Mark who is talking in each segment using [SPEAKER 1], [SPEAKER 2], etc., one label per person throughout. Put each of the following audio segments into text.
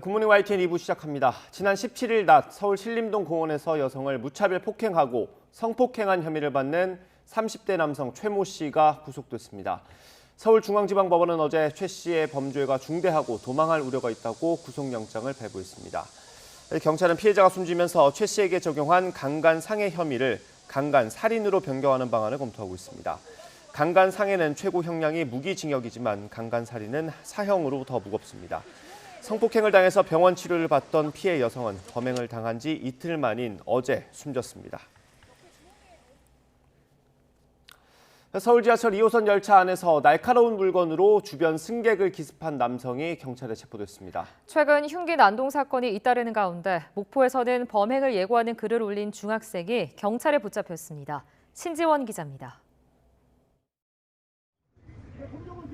[SPEAKER 1] 굿모닝 YTN 2부 시작합니다. 지난 17일 낮 서울 신림동 공원에서 여성을 무차별 폭행하고 성폭행한 혐의를 받는 30대 남성 최 모 씨가 구속됐습니다. 서울중앙지방법원은 어제 최 씨의 범죄가 중대하고 도망할 우려가 있다고 구속영장을 발부했습니다. 경찰은 피해자가 숨지면서 최 씨에게 적용한 강간상해 혐의를 강간살인으로 변경하는 방안을 검토하고 있습니다. 강간상해는 최고 형량이 무기징역이지만 강간살인은 사형으로 더 무겁습니다. 성폭행을 당해서 병원 치료를 받던 피해 여성은 범행을 당한 지 이틀 만인 어제 숨졌습니다. 서울 지하철 2호선 열차 안에서 날카로운 물건으로 주변 승객을 기습한 남성이 경찰에 체포됐습니다.
[SPEAKER 2] 최근 흉기 난동 사건이 잇따르는 가운데 목포에서는 범행을 예고하는 글을 올린 중학생이 경찰에 붙잡혔습니다. 신지원 기자입니다.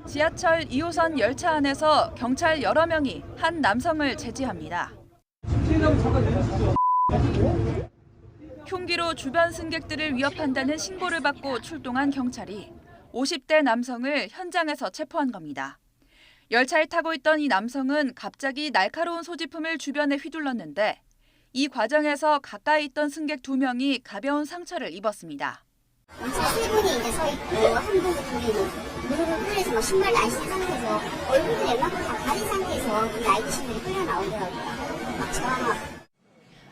[SPEAKER 3] 지하철 2호선 열차 안에서 경찰 여러 명이 한 남성을 제지합니다. 흉기로 주변 승객들을 위협한다는 신고를 받고 출동한 경찰이 50대 남성을 현장에서 체포한 겁니다. 열차에 타고 있던 이 남성은 갑자기 날카로운 소지품을 주변에 휘둘렀는데 이 과정에서 가까이 있던 승객 2명이 가벼운 상처를 입었습니다.
[SPEAKER 4] 열차 3분이 이제 서 있고 한 분이 무릎을 꿇려서 신발도 안 신은 상태에서 얼굴도 웬만큼 다 가린 상태에서 그 나이트신들이 흘러나오더라고요. 제가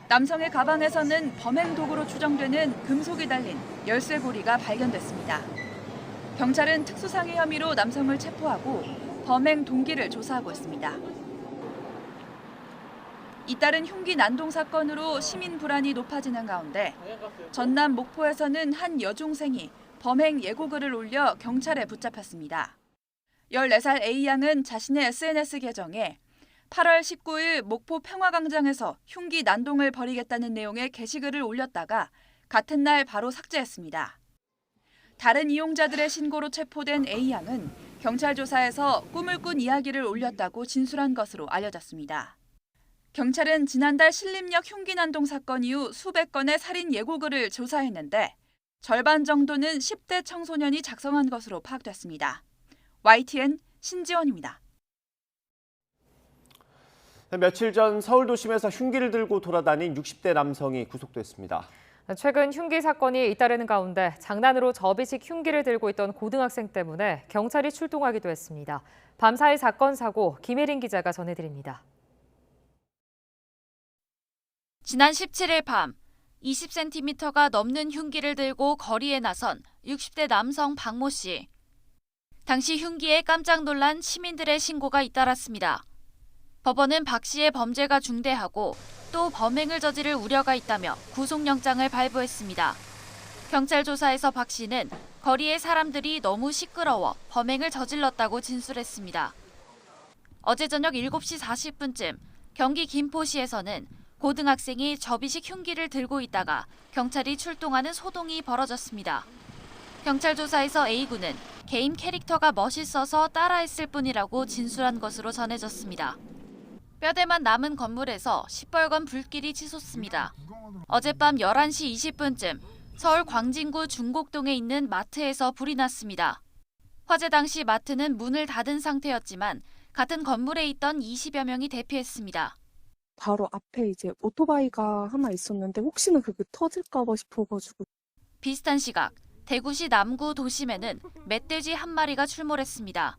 [SPEAKER 3] 남성의 가방에서는 범행 도구로 추정되는 금속이 달린 열쇠고리가 발견됐습니다. 경찰은 특수상해 혐의로 남성을 체포하고 범행 동기를 조사하고 있습니다. 잇따른 흉기 난동 사건으로 시민 불안이 높아지는 가운데 전남 목포에서는 한 여중생이 범행 예고글을 올려 경찰에 붙잡혔습니다. 14살 A양은 자신의 SNS 계정에 8월 19일 목포 평화광장에서 흉기 난동을 벌이겠다는 내용의 게시글을 올렸다가 같은 날 바로 삭제했습니다. 다른 이용자들의 신고로 체포된 A양은 경찰 조사에서 꿈을 꾼 이야기를 올렸다고 진술한 것으로 알려졌습니다. 경찰은 지난달 신림역 흉기 난동 사건 이후 수백 건의 살인 예고글을 조사했는데 절반 정도는 10대 청소년이 작성한 것으로 파악됐습니다. YTN 신지원입니다.
[SPEAKER 1] 며칠 전 서울 도심에서 흉기를 들고 돌아다닌 60대 남성이 구속됐습니다.
[SPEAKER 2] 최근 흉기 사건이 잇따르는 가운데 장난으로 접이식 흉기를 들고 있던 고등학생 때문에 경찰이 출동하기도 했습니다. 밤사이 사건 사고 김혜린 기자가 전해드립니다.
[SPEAKER 5] 지난 17일 밤 20cm가 넘는 흉기를 들고 거리에 나선 60대 남성 박 모 씨. 당시 흉기에 깜짝 놀란 시민들의 신고가 잇따랐습니다. 법원은 박 씨의 범죄가 중대하고 또 범행을 저지를 우려가 있다며 구속영장을 발부했습니다. 경찰 조사에서 박 씨는 거리의 사람들이 너무 시끄러워 범행을 저질렀다고 진술했습니다. 어제 저녁 7시 40분쯤 경기 김포시에서는 고등학생이 접이식 흉기를 들고 있다가 경찰이 출동하는 소동이 벌어졌습니다. 경찰 조사에서 A군은 개인 캐릭터가 멋있어서 따라했을 뿐이라고 진술한 것으로 전해졌습니다. 뼈대만 남은 건물에서 시뻘건 불길이 치솟습니다. 어젯밤 11시 20분쯤 서울 광진구 중곡동에 있는 마트에서 불이 났습니다. 화재 당시 마트는 문을 닫은 상태였지만 같은 건물에 있던 20여 명이 대피했습니다.
[SPEAKER 6] 바로 앞에 이제 오토바이가 하나 있었는데 혹시나 그게 터질까 봐 싶어가지고.
[SPEAKER 5] 비슷한 시각 대구시 남구 도심에는 멧돼지 한 마리가 출몰했습니다.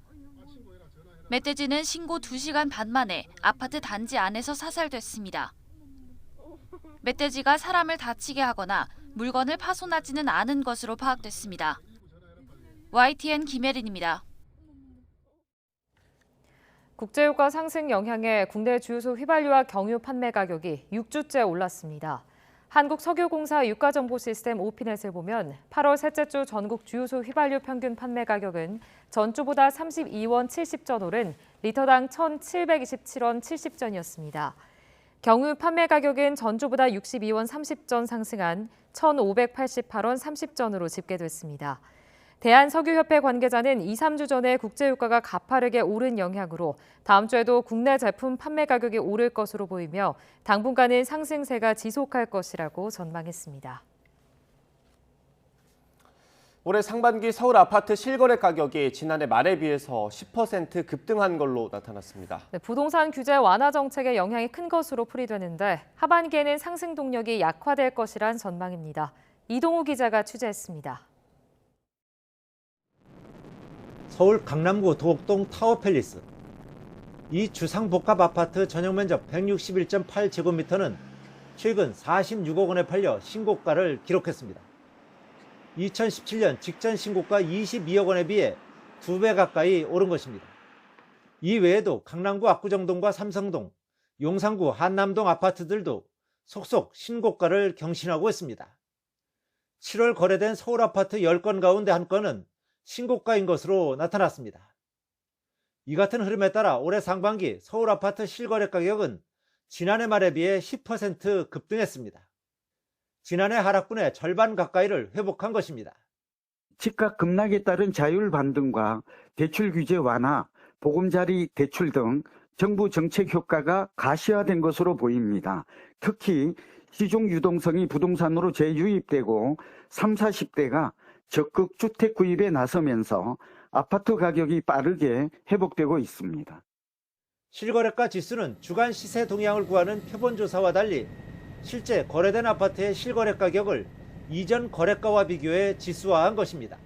[SPEAKER 5] 멧돼지는 신고 2시간 반 만에 아파트 단지 안에서 사살됐습니다. 멧돼지가 사람을 다치게 하거나 물건을 파손하지는 않은 것으로 파악됐습니다. YTN 김혜린입니다.
[SPEAKER 2] 국제유가 상승 영향에 국내 주유소 휘발유와 경유 판매 가격이 6주째 올랐습니다. 한국석유공사 유가정보시스템 오피넷을 보면 8월 셋째 주 전국 주유소 휘발유 평균 판매 가격은 전주보다 32원 70전 오른 리터당 1,727원 70전이었습니다. 경유 판매 가격은 전주보다 62원 30전 상승한 1,588원 30전으로 집계됐습니다. 대한석유협회 관계자는 2, 3주 전에 국제유가가 가파르게 오른 영향으로 다음 주에도 국내 제품 판매 가격이 오를 것으로 보이며 당분간은 상승세가 지속할 것이라고 전망했습니다.
[SPEAKER 1] 올해 상반기 서울 아파트 실거래 가격이 지난해 말에 비해서 10% 급등한 걸로 나타났습니다.
[SPEAKER 2] 네, 부동산 규제 완화 정책의 영향이 큰 것으로 풀이되는데 하반기에는 상승 동력이 약화될 것이란 전망입니다. 이동우 기자가 취재했습니다.
[SPEAKER 7] 서울 강남구 도곡동 타워팰리스. 이 주상복합 아파트 전용 면적 161.8제곱미터는 최근 46억 원에 팔려 신고가를 기록했습니다. 2017년 직전 신고가 22억 원에 비해 2배 가까이 오른 것입니다. 이 외에도 강남구 압구정동과 삼성동, 용산구 한남동 아파트들도 속속 신고가를 경신하고 있습니다. 7월 거래된 서울 아파트 10건 가운데 한 건은 신고가인 것으로 나타났습니다. 이 같은 흐름에 따라 올해 상반기 서울 아파트 실거래 가격은 지난해 말에 비해 10% 급등했습니다. 지난해 하락분의 절반 가까이를 회복한 것입니다.
[SPEAKER 8] 집값 급락에 따른 자율 반등과 대출 규제 완화, 보금자리 대출 등 정부 정책 효과가 가시화된 것으로 보입니다. 특히 시중 유동성이 부동산으로 재유입되고 30, 40대가 적극 주택 구입에 나서면서 아파트 가격이 빠르게 회복되고 있습니다.
[SPEAKER 7] 실거래가 지수는 주간 시세 동향을 구하는 표본조사와 달리 실제 거래된 아파트의 실거래 가격을 이전 거래가와 비교해 지수화한 것입니다.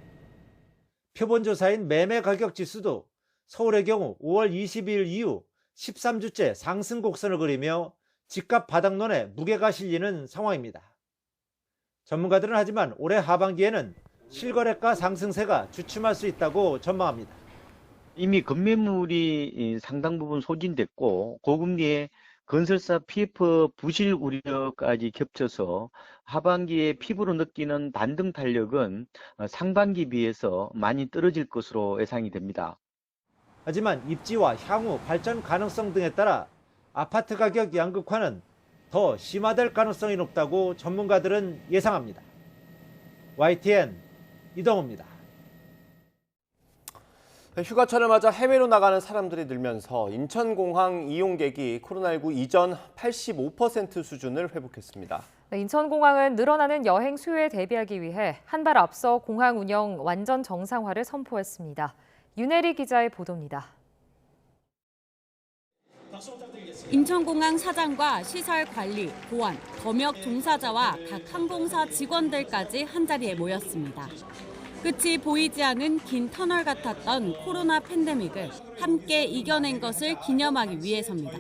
[SPEAKER 7] 표본조사인 매매가격 지수도 서울의 경우 5월 22일 이후 13주째 상승 곡선을 그리며 집값 바닥론에 무게가 실리는 상황입니다. 전문가들은 하지만 올해 하반기에는 실거래가 상승세가 주춤할 수 있다고 전망합니다.
[SPEAKER 9] 이미 급매물이 상당 부분 소진됐고 고금리에 건설사 PF 부실 우려까지 겹쳐서 하반기에 피부로 느끼는 반등 탄력은 상반기 비해서 많이 떨어질 것으로 예상이 됩니다.
[SPEAKER 7] 하지만 입지와 향후 발전 가능성 등에 따라 아파트 가격 양극화는 더 심화될 가능성이 높다고 전문가들은 예상합니다. YTN 이동호입니다.
[SPEAKER 1] 휴가철을 맞아 해외로 나가는 사람들이 늘면서 인천공항 이용객이 코로나19 이전 85% 수준을 회복했습니다.
[SPEAKER 2] 네, 인천공항은 늘어나는 여행 수요에 대비하기 위해 한 발 앞서 공항 운영 완전 정상화를 선포했습니다. 윤혜리 기자의 보도입니다.
[SPEAKER 10] 인천공항 사장과 시설 관리, 보안, 검역 종사자와 각 항공사 직원들까지 한자리에 모였습니다. 끝이 보이지 않은 긴 터널 같았던 코로나 팬데믹을 함께 이겨낸 것을 기념하기 위해서입니다.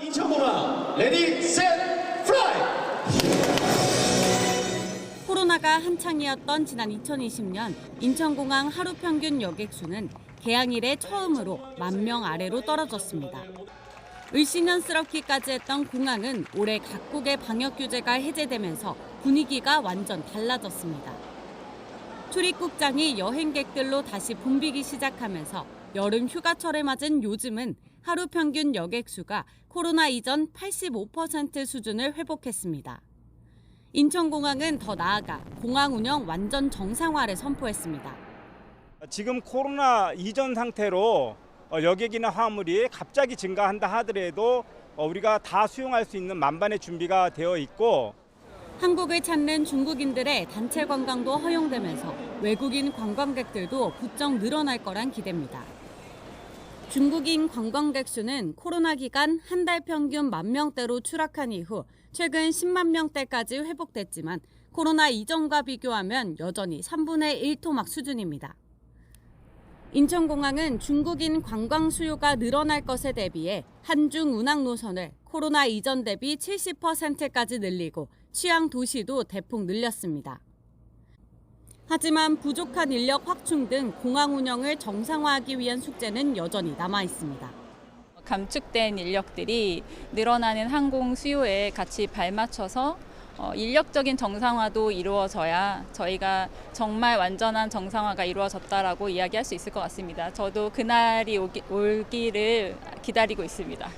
[SPEAKER 11] 인천공항 레디 셋 플라이!
[SPEAKER 10] 코로나가 한창이었던 지난 2020년 인천공항 하루 평균 여객 수는 개항 이래 처음으로 10,000명 아래로 떨어졌습니다. 을씨년스럽기까지 했던 공항은 올해 각국의 방역 규제가 해제되면서 분위기가 완전 달라졌습니다. 출입국장이 여행객들로 다시 붐비기 시작하면서 여름 휴가철에 맞은 요즘은 하루 평균 여객 수가 코로나 이전 85% 수준을 회복했습니다. 인천공항은 더 나아가 공항 운영 완전 정상화를 선포했습니다.
[SPEAKER 12] 지금 코로나 이전 상태로 여객이나 화물이 갑자기 증가한다 하더라도 우리가 다 수용할 수 있는 만반의 준비가 되어 있고
[SPEAKER 10] 한국을 찾는 중국인들의 단체 관광도 허용되면서 외국인 관광객들도 부쩍 늘어날 거란 기대입니다. 중국인 관광객 수는 코로나 기간 한 달 평균 10,000명대로 추락한 이후 최근 10만 명대까지 회복됐지만 코로나 이전과 비교하면 여전히 3분의 1 토막 수준입니다. 인천공항은 중국인 관광 수요가 늘어날 것에 대비해 한중 운항 노선을 코로나 이전 대비 70%까지 늘리고 취항 도시도 대폭 늘렸습니다. 하지만 부족한 인력 확충 등 공항 운영을 정상화하기 위한 숙제는 여전히 남아 있습니다.
[SPEAKER 13] 감축된 인력들이 늘어나는 항공 수요에 같이 발맞춰서 인력적인 정상화도 이루어져야 저희가 정말 완전한 정상화가 이루어졌다라고 이야기할 수 있을 것 같습니다. 저도 그날이 오기를 기다리고 있습니다.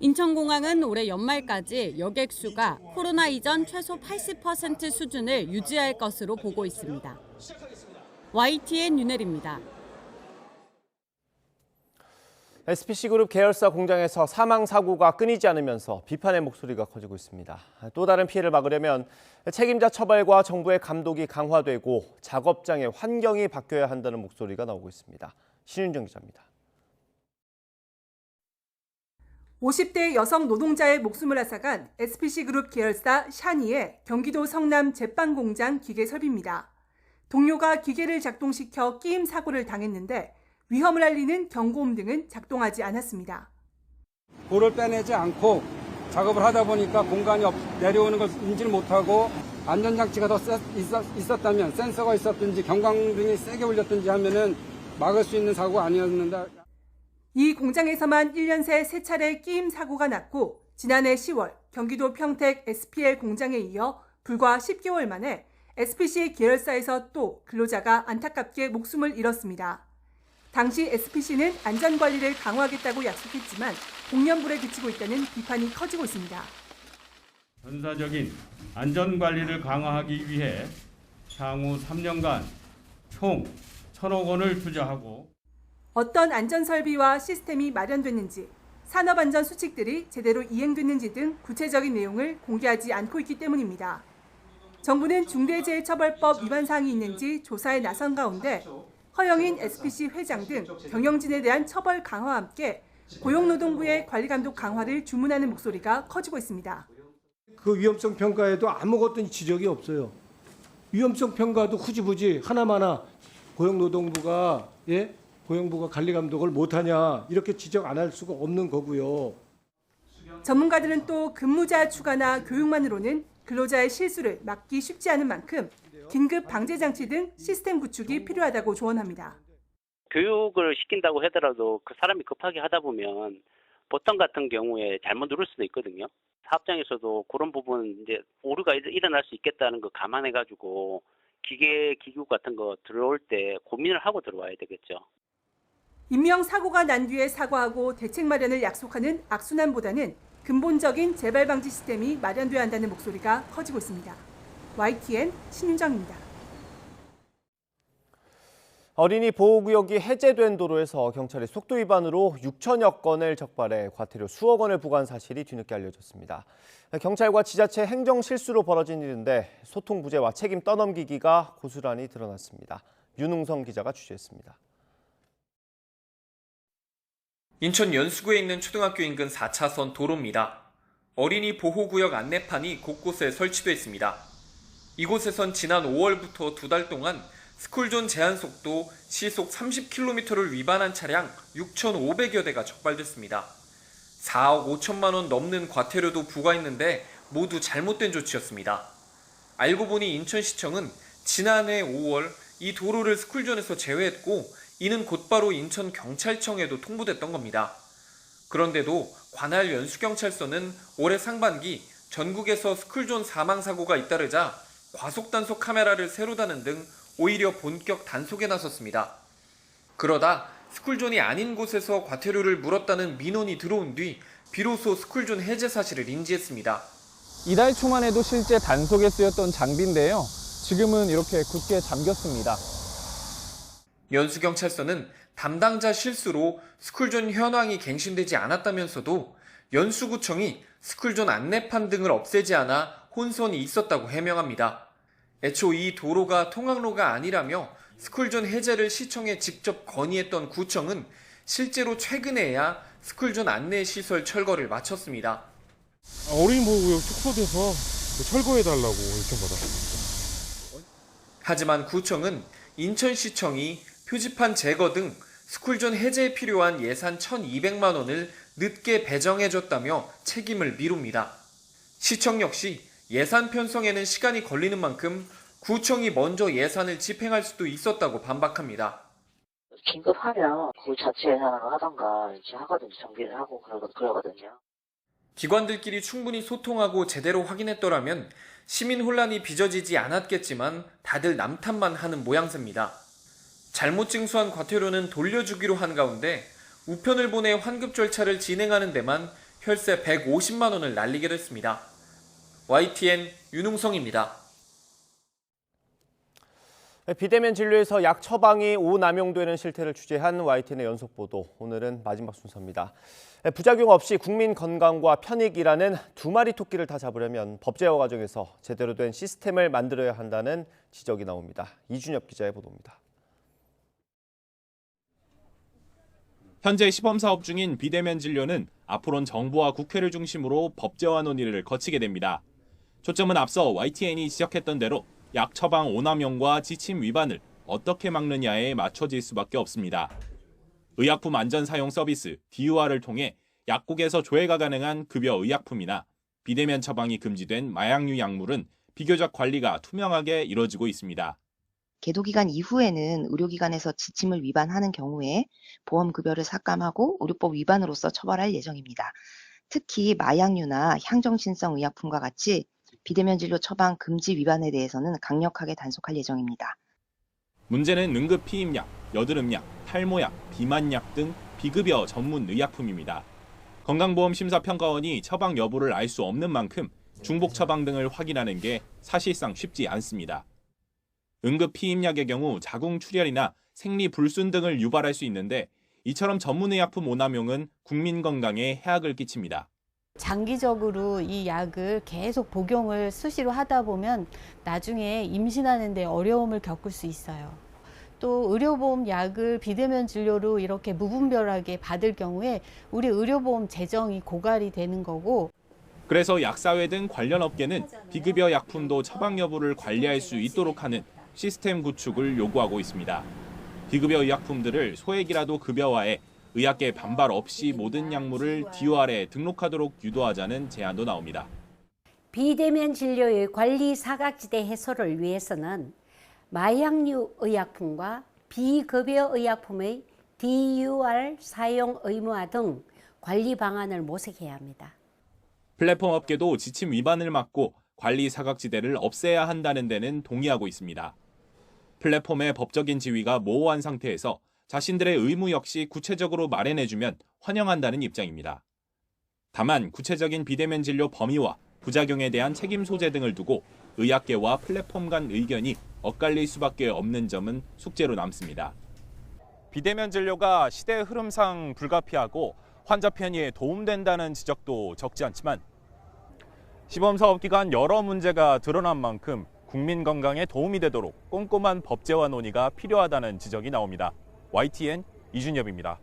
[SPEAKER 10] 인천공항은 올해 연말까지 여객 수가 코로나 이전 최소 80% 수준을 유지할 것으로 보고 있습니다. YTN 윤혜리입니다.
[SPEAKER 1] SPC그룹 계열사 공장에서 사망 사고가 끊이지 않으면서 비판의 목소리가 커지고 있습니다. 또 다른 피해를 막으려면 책임자 처벌과 정부의 감독이 강화되고 작업장의 환경이 바뀌어야 한다는 목소리가 나오고 있습니다. 신윤정 기자입니다.
[SPEAKER 14] 50대 여성 노동자의 목숨을 앗아간 SPC그룹 계열사 샤니의 경기도 성남 제빵공장 기계 설비입니다. 동료가 기계를 작동시켜 끼임 사고를 당했는데 위험을 알리는 경고음 등은 작동하지 않았습니다.
[SPEAKER 15] 볼을 빼내지 않고 작업을 하다 보니까 공간이 내려오는 걸 인지를 못하고 안전장치가 더 있었다면 센서가 있었든지 경광등이 세게 울렸든지 하면은 막을 수 있는 사고가 아니었는데
[SPEAKER 14] 이 공장에서만 1년 새 3차례 끼임 사고가 났고 지난해 10월 경기도 평택 SPL 공장에 이어 불과 10개월 만에 SPC 계열사에서 또 근로자가 안타깝게 목숨을 잃었습니다. 당시 SPC는 안전관리를 강화하겠다고 약속했지만 공연불에 그치고 있다는 비판이 커지고 있습니다.
[SPEAKER 16] 전사적인 안전관리를 강화하기 위해 향후 3년간 총 1,000억 원을 투자하고
[SPEAKER 14] 어떤 안전설비와 시스템이 마련됐는지, 산업안전 수칙들이 제대로 이행됐는지 등 구체적인 내용을 공개하지 않고 있기 때문입니다. 정부는 중대재해처벌법 위반 사항이 있는지 조사에 나선 가운데 허영인 SPC 회장 등 경영진에 대한 처벌 강화와 함께 고용노동부의 관리감독 강화를 주문하는 목소리가 커지고 있습니다.
[SPEAKER 17] 그 위험성 평가에도 아무것도 지적이 없어요. 위험성 평가도 후지부지 하나마나 고용노동부가 고용부가 관리감독을 못하냐 이렇게 지적 안 할 수가 없는 거고요.
[SPEAKER 14] 전문가들은 또 근무자 추가나 교육만으로는 근로자의 실수를 막기 쉽지 않은 만큼 긴급 방제 장치 등 시스템 구축이 필요하다고 조언합니다.
[SPEAKER 18] 교육을 시킨다고 하더라도 그 사람이 급하게 하다 보면 보통 같은 경우에 잘못 누를 수도 있거든요. 사업장에서도 그런 부분 이제 오류가 일어날 수 있겠다는 거 감안해가지고 기구 같은 거 들어올 때 고민을 하고 들어와야 되겠죠.
[SPEAKER 14] 인명사고가 난 뒤에 사과하고 대책 마련을 약속하는 악순환보다는 근본적인 재발 방지 시스템이 마련돼야 한다는 목소리가 커지고 있습니다. YTN 신윤정입니다.
[SPEAKER 1] 어린이 보호구역이 해제된 도로에서 경찰이 속도 위반으로 6천여 건을 적발해 과태료 수억 원을 부과한 사실이 뒤늦게 알려졌습니다. 경찰과 지자체 행정 실수로 벌어진 일인데 소통 부재와 책임 떠넘기기가 고스란히 드러났습니다. 윤웅성 기자가 취재했습니다.
[SPEAKER 19] 인천 연수구에 있는 초등학교 인근 4차선 도로입니다. 어린이 보호구역 안내판이 곳곳에 설치돼 있습니다. 이곳에선 지난 5월부터 2달 동안 스쿨존 제한 속도 시속 30km를 위반한 차량 6,500여 대가 적발됐습니다. 4억 5천만 원 넘는 과태료도 부과했는데 모두 잘못된 조치였습니다. 알고 보니 인천시청은 지난해 5월 이 도로를 스쿨존에서 제외했고 이는 곧바로 인천경찰청에도 통보됐던 겁니다. 그런데도 관할 연수경찰서는 올해 상반기 전국에서 스쿨존 사망사고가 잇따르자 과속단속 카메라를 새로 다는 등 오히려 본격 단속에 나섰습니다. 그러다 스쿨존이 아닌 곳에서 과태료를 물었다는 민원이 들어온 뒤 비로소 스쿨존 해제 사실을 인지했습니다.
[SPEAKER 20] 이달 초만 해도 실제 단속에 쓰였던 장비인데요. 지금은 이렇게 굳게 잠겼습니다.
[SPEAKER 19] 연수경찰서는 담당자 실수로 스쿨존 현황이 갱신되지 않았다면서도 연수구청이 스쿨존 안내판 등을 없애지 않아 혼선이 있었다고 해명합니다. 애초 이 도로가 통학로가 아니라며 스쿨존 해제를 시청에 직접 건의했던 구청은 실제로 최근에야 스쿨존 안내시설 철거를 마쳤습니다.
[SPEAKER 21] 어린이 보호구역 축소돼서 철거해달라고 요청받았습니다.
[SPEAKER 19] 하지만 구청은 인천시청이 표지판 제거 등 스쿨존 해제에 필요한 예산 1,200만 원을 늦게 배정해줬다며 책임을 미룹니다. 시청 역시 예산 편성에는 시간이 걸리는 만큼 구청이 먼저 예산을 집행할 수도 있었다고 반박합니다.
[SPEAKER 22] 긴급하면 그 자체 예산을 하던가 이제 하거든요. 정비를 하고 그러거든요.
[SPEAKER 19] 기관들끼리 충분히 소통하고 제대로 확인했더라면 시민 혼란이 빚어지지 않았겠지만 다들 남탓만 하는 모양새입니다. 잘못 징수한 과태료는 돌려주기로 한 가운데 우편을 보내 환급 절차를 진행하는 데만 혈세 150만 원을 날리게 됐습니다. YTN 윤웅성입니다.
[SPEAKER 1] 비대면 진료에서 약 처방이 오남용되는 실태를 취재한 YTN의 연속 보도. 오늘은 마지막 순서입니다. 부작용 없이 국민 건강과 편익이라는 두 마리 토끼를 다 잡으려면 법 제어 과정에서 제대로 된 시스템을 만들어야 한다는 지적이 나옵니다. 이준엽 기자의 보도입니다.
[SPEAKER 3] 현재 시범사업 중인 비대면 진료는 앞으로는 정부와 국회를 중심으로 법 제어와 논의를 거치게 됩니다. 초점은 앞서 YTN이 지적했던 대로 약 처방 오남용과 지침 위반을 어떻게 막느냐에 맞춰질 수밖에 없습니다. 의약품 안전 사용 서비스 DUR을 통해 약국에서 조회가 가능한 급여 의약품이나 비대면 처방이 금지된 마약류 약물은 비교적 관리가 투명하게 이뤄지고 있습니다.
[SPEAKER 4] 계도기간 이후에는 의료기관에서 지침을 위반하는 경우에 보험급여를 삭감하고 의료법 위반으로서 처벌할 예정입니다. 특히 마약류나 향정신성 의약품과 같이 비대면 진료 처방 금지 위반에 대해서는 강력하게 단속할 예정입니다.
[SPEAKER 3] 문제는 응급 피임약, 여드름약, 탈모약, 비만약 등 비급여 전문 의약품입니다. 건강보험심사평가원이 처방 여부를 알 수 없는 만큼 중복 처방 등을 확인하는 게 사실상 쉽지 않습니다. 응급 피임약의 경우 자궁 출혈이나 생리 불순 등을 유발할 수 있는데 이처럼 전문의약품 오남용은 국민 건강에 해악을 끼칩니다.
[SPEAKER 23] 장기적으로 이 약을 계속 복용을 수시로 하다 보면 나중에 임신하는 데 어려움을 겪을 수 있어요. 또 의료보험 약을 비대면 진료로 이렇게 무분별하게 받을 경우에 우리 의료보험 재정이 고갈이 되는 거고,
[SPEAKER 3] 그래서 약사회 등 관련 업계는 비급여 약품도 처방 여부를 관리할 수 있도록 하는 시스템 구축을 요구하고 있습니다. 비급여 의약품들을 소액이라도 급여화해 의학계 반발 없이 모든 약물을 DUR에 등록하도록 유도하자는 제안도 나옵니다.
[SPEAKER 24] 비대면 진료의 관리 사각지대 해소를 위해서는 마약류 의약품과 비급여 의약품의 DUR 사용 의무화 등 관리 방안을 모색해야 합니다.
[SPEAKER 3] 플랫폼 업계도 지침 위반을 막고 관리 사각지대를 없애야 한다는 데는 동의하고 있습니다. 플랫폼의 법적인 지위가 모호한 상태에서 자신들의 의무 역시 구체적으로 마련해주면 환영한다는 입장입니다. 다만 구체적인 비대면 진료 범위와 부작용에 대한 책임 소재 등을 두고 의학계와 플랫폼 간 의견이 엇갈릴 수밖에 없는 점은 숙제로 남습니다.
[SPEAKER 20] 비대면 진료가 시대의 흐름상 불가피하고 환자 편의에 도움된다는 지적도 적지 않지만 시범사업 기간 여러 문제가 드러난 만큼 국민 건강에 도움이 되도록 꼼꼼한 법 제어 논의가 필요하다는 지적이 나옵니다. YTN 이준엽입니다.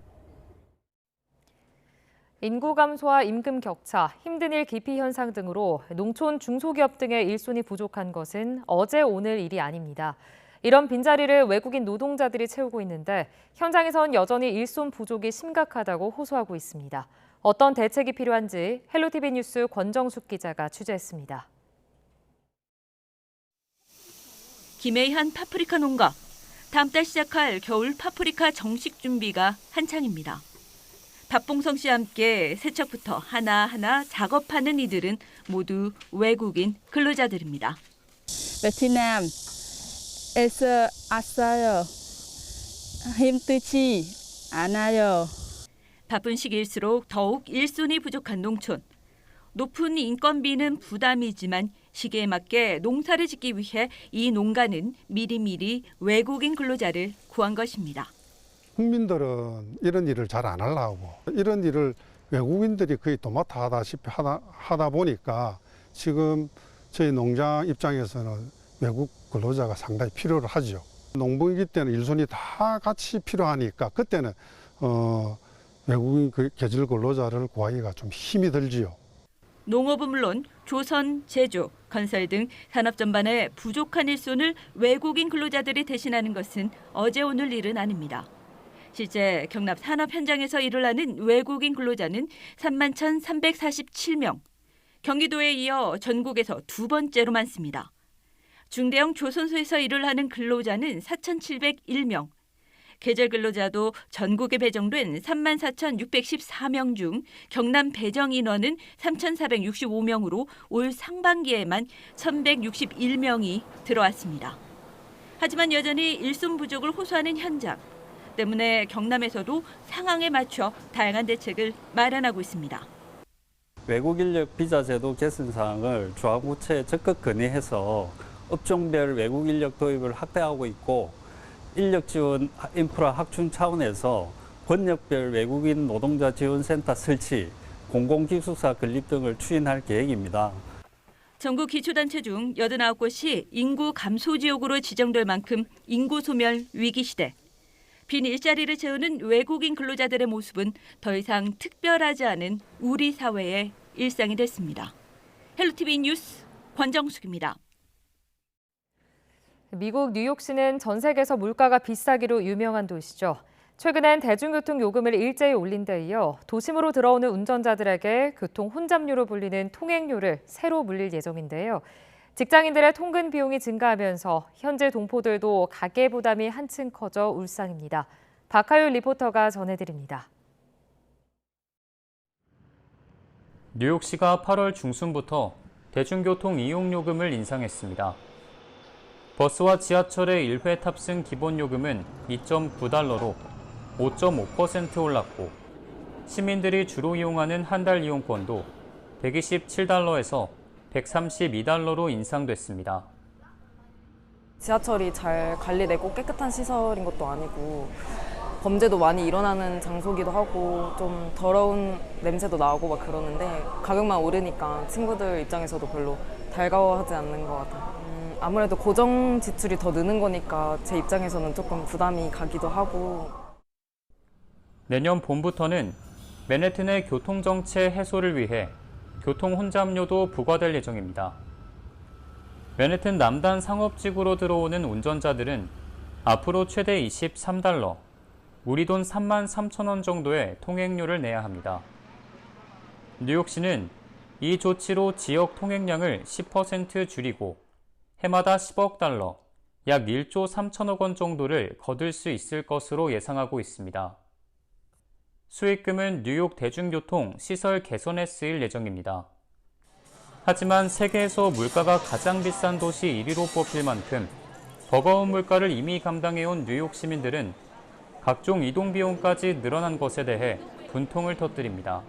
[SPEAKER 2] 인구 감소와 임금 격차, 힘든 일 기피 현상 등으로 농촌 중소기업 등의 일손이 부족한 것은 어제 오늘 일이 아닙니다. 이런 빈자리를 외국인 노동자들이 채우고 있는데 현장에선 여전히 일손 부족이 심각하다고 호소하고 있습니다. 어떤 대책이 필요한지 헬로티비 뉴스 권정숙 기자가 취재했습니다.
[SPEAKER 25] 김해한 파프리카 농가. 다음 달 시작할 겨울 파프리카 정식 준비가 한창입니다. 박봉성 씨와 함께 세척부터 하나하나 작업하는 이들은 모두 외국인 근로자들입니다.
[SPEAKER 26] 베트남에서 왔어요. 힘들지 않아요.
[SPEAKER 25] 바쁜 시기일수록 더욱 일손이 부족한 농촌. 높은 인건비는 부담이지만 시기에 맞게 농사를 짓기 위해 이 농가는 미리미리 외국인 근로자를 구한 것입니다.
[SPEAKER 27] 국민들은 이런 일을 잘 안 하려고 이런 일을 외국인들이 거의 도맡아 하다시피 하다 보니까 지금 저희 농장 입장에서는 외국 근로자가 상당히 필요를 하죠. 농부이기 때는 일손이 다 같이 필요하니까 그때는 외국인 계절 근로자를 구하기가 좀 힘이 들지요.
[SPEAKER 25] 농업은 물론 조선, 제조, 건설 등 산업 전반에 부족한 일손을 외국인 근로자들이 대신하는 것은 어제 오늘 일은 아닙니다. 실제 경남 산업 현장에서 일을 하는 외국인 근로자는 31,347명. 경기도에 이어 전국에서 두 번째로 많습니다. 중대형 조선소에서 일을 하는 근로자는 4,701명. 계절 근로자도 전국에 배정된 34,614명 중 경남 배정 인원은 3,465명으로 올 상반기에만 1,161명이 들어왔습니다. 하지만 여전히 일손 부족을 호소하는 현장 때문에 경남에서도 상황에 맞춰 다양한 대책을 마련하고 있습니다.
[SPEAKER 28] 외국 인력 비자 제도 개선 사항을 조합부처에 적극 건의해서
[SPEAKER 5] 업종별 외국 인력 도입을 확대하고 있고 인력 지원 인프라 확충 차원에서 권역별 외국인 노동자 지원센터 설치, 공공기숙사 건립 등을 추진할 계획입니다.
[SPEAKER 25] 전국 기초단체 중 89곳이 인구 감소 지역으로 지정될 만큼 인구 소멸 위기 시대. 빈 일자리를 채우는 외국인 근로자들의 모습은 더 이상 특별하지 않은 우리 사회의 일상이 됐습니다. 헬로티비 뉴스 권정숙입니다.
[SPEAKER 2] 미국 뉴욕시는 전 세계에서 물가가 비싸기로 유명한 도시죠. 최근엔 대중교통 요금을 일제히 올린 데 이어 도심으로 들어오는 운전자들에게 교통 혼잡료로 불리는 통행료를 새로 물릴 예정인데요. 직장인들의 통근 비용이 증가하면서 현재 동포들도 가계 부담이 한층 커져 울상입니다. 박하율 리포터가 전해드립니다.
[SPEAKER 6] 뉴욕시가 8월 중순부터 대중교통 이용요금을 인상했습니다. 버스와 지하철의 1회 탑승 기본요금은 2.9달러로 5.5% 올랐고 시민들이 주로 이용하는 한 달 이용권도 127달러에서 132달러로 인상됐습니다.
[SPEAKER 7] 지하철이 잘 관리되고 깨끗한 시설인 것도 아니고 범죄도 많이 일어나는 장소기도 하고 좀 더러운 냄새도 나고 막 그러는데 가격만 오르니까 친구들 입장에서도 별로 달가워하지 않는 것 같아요. 아무래도 고정 지출이 더 느는 거니까 제 입장에서는 조금 부담이 가기도 하고.
[SPEAKER 6] 내년 봄부터는 맨해튼의 교통정체 해소를 위해 교통 혼잡료도 부과될 예정입니다. 맨해튼 남단 상업지구로 들어오는 운전자들은 앞으로 최대 23달러, 우리 돈 33,000원 정도의 통행료를 내야 합니다. 뉴욕시는 이 조치로 지역 통행량을 10% 줄이고 해마다 10억 달러, 약 1조 3천억 원 정도를 거둘 수 있을 것으로 예상하고 있습니다. 수익금은 뉴욕 대중교통 시설 개선에 쓰일 예정입니다. 하지만 세계에서 물가가 가장 비싼 도시 1위로 뽑힐 만큼 버거운 물가를 이미 감당해온 뉴욕 시민들은 각종 이동 비용까지 늘어난 것에 대해 분통을 터뜨립니다.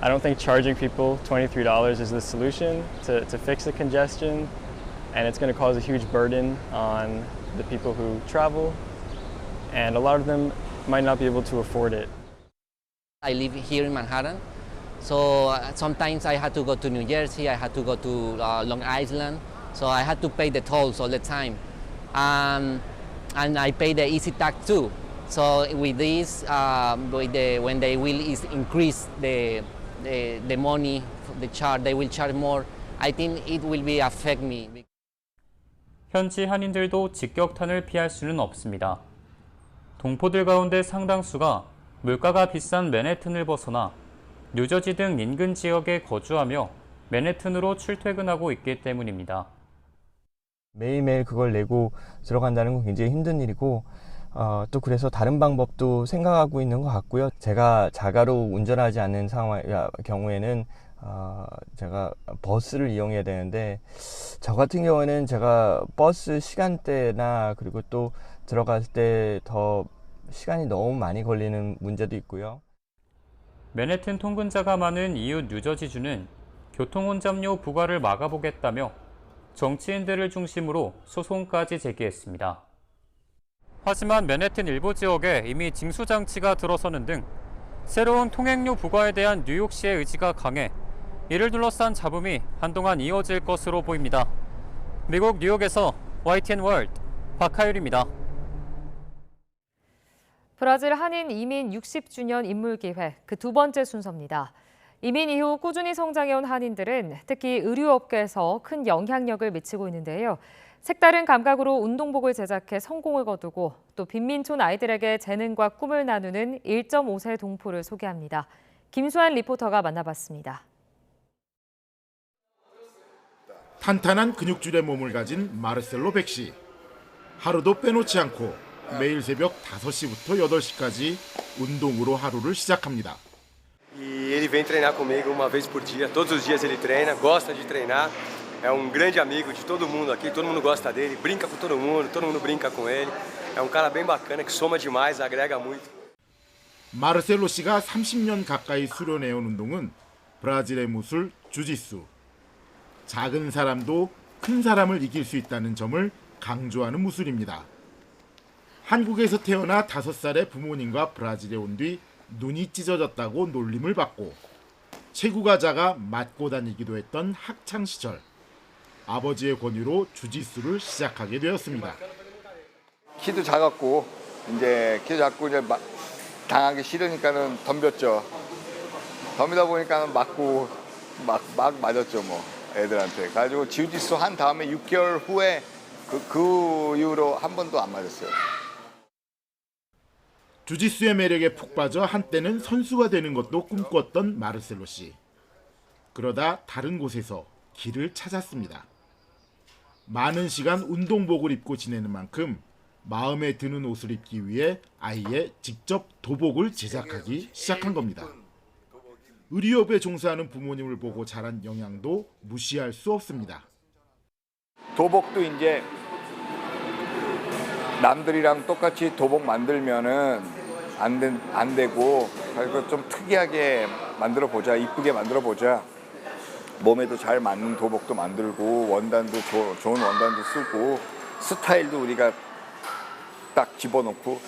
[SPEAKER 8] I don't think charging people $23 is the solution to fix the congestion, and it's going to cause a huge burden on the people who travel, and a lot of them might not be able to afford it.
[SPEAKER 9] I live here in Manhattan, so sometimes I had to go to New Jersey, I had to go to Long Island, so I had to pay the tolls all the time. And I pay the easy tax too. So with this, when they will increase the money, the charge, they will charge more. I think it will be affect me.
[SPEAKER 6] 현지 한인들도 직격탄을 피할 수는 없습니다. 동포들 가운데 상당수가 물가가 비싼 맨해튼을 벗어나 뉴저지 등 인근 지역에 거주하며 맨해튼으로 출퇴근하고 있기 때문입니다.
[SPEAKER 11] 매일매일 그걸 내고 들어간다는 건 굉장히 힘든 일이고 또 그래서 다른 방법도 생각하고 있는 것 같고요. 제가 자가로 운전하지 않는 경우에는 제가 버스를 이용해야 되는데 저 같은 경우에는 제가 버스 시간대나 그리고 또 들어갈 때 더 시간이 너무 많이 걸리는 문제도 있고요.
[SPEAKER 6] 맨해튼 통근자가 많은 이웃 뉴저지주는 교통혼잡료 부과를 막아보겠다며 정치인들을 중심으로 소송까지 제기했습니다. 하지만 맨해튼 일부 지역에 이미 징수장치가 들어서는 등 새로운 통행료 부과에 대한 뉴욕시의 의지가 강해 이를 둘러싼 잡음이 한동안 이어질 것으로 보입니다. 미국 뉴욕에서 YTN 월드 박하율입니다.
[SPEAKER 2] 브라질 한인 이민 60주년 인물기획 그 두 번째 순서입니다. 이민 이후 꾸준히 성장해온 한인들은 특히 의류업계에서 큰 영향력을 미치고 있는데요. 색다른 감각으로 운동복을 제작해 성공을 거두고 또 빈민촌 아이들에게 재능과 꿈을 나누는 1.5세 동포를 소개합니다. 김수환 리포터가 만나봤습니다.
[SPEAKER 12] 탄탄한 근육줄의 몸을 가진 마르셀로 백시. 하루도 빼놓지 않고 매일 새벽 5시부터 8시까지 운동으로 하루를 시작합니다.
[SPEAKER 28] E ele vem treinar comigo uma vez por dia, todos os dias ele treina, gosta de treinar. É grande amigo de todo mundo aqui, todo mundo gosta dele, brinca com todo mundo brinca com ele. É cara bem bacana que soma demais, agrega muito.
[SPEAKER 12] 마르셀로 씨가 30년 가까이 수련해온 운동은 브라질의 무술 주짓수. 작은 사람도 큰 사람을 이길 수 있다는 점을 강조하는 무술입니다. 한국에서 태어나 5살에 부모님과 브라질에 온 뒤 눈이 찢어졌다고 놀림을 받고 체구가 작아 맞고 다니기도 했던 학창 시절. 아버지의 권유로 주짓수를 시작하게 되었습니다.
[SPEAKER 10] 키도 작았고 이제 당하기 싫으니까는 덤볐죠. 덤비다 보니까는 맞고 막 맞았죠 뭐 애들한테. 가지고 지우지수 한 다음에 6개월 후에 그 이후로 한 번도 안 맞았어요.
[SPEAKER 12] 주짓수의 매력에 푹 빠져 한때는 선수가 되는 것도 꿈꿨던 마르셀로 씨. 그러다 다른 곳에서 길을 찾았습니다. 많은 시간 운동복을 입고 지내는 만큼 마음에 드는 옷을 입기 위해 아예 직접 도복을 제작하기 시작한 겁니다. 의료업에 종사하는 부모님을 보고 자란 영향도 무시할 수 없습니다.
[SPEAKER 10] 도복도 이제 남들이랑 똑같이 도복 만들면은 안 되고 그래서 좀 특이하게 만들어 보자, 이쁘게 만들어 보자. 몸에도 잘 맞는 도복도 만들고 원단도 좋은 원단도 쓰고 스타일도 우리가 딱 집어넣고.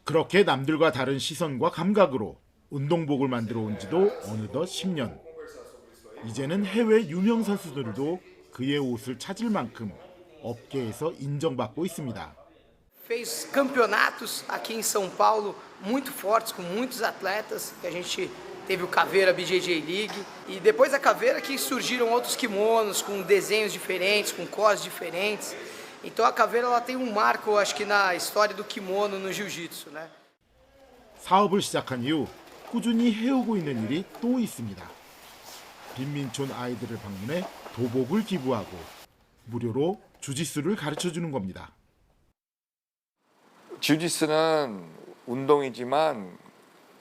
[SPEAKER 12] 그렇게 남들과 다른 시선과 감각으로 운동복을 만들어 온 지도 어느덧 10년. 이제는 해외 유명 선수들도 그의 옷을 찾을 만큼 업계에서 인정받고 있습니다.
[SPEAKER 13] Fez campeonatos aqui em São Paulo muito fortes, com muitos atletas. A gente teve o Caveira BJJ League. E depois da Caveira que surgiram outros kimonos com desenhos diferentes, com cores diferentes. Então a Caveira ela tem marco, acho que na história do kimono no jiu-jitsu, né?
[SPEAKER 12] 사업을 시작한 이후 꾸준히 해오고 있는 일이 또 있습니다. 빈민촌 아이들을 방문해 도복을 기부하고 무료로 주짓수를 가르쳐주는 겁니다.
[SPEAKER 10] 주짓수는 운동이지만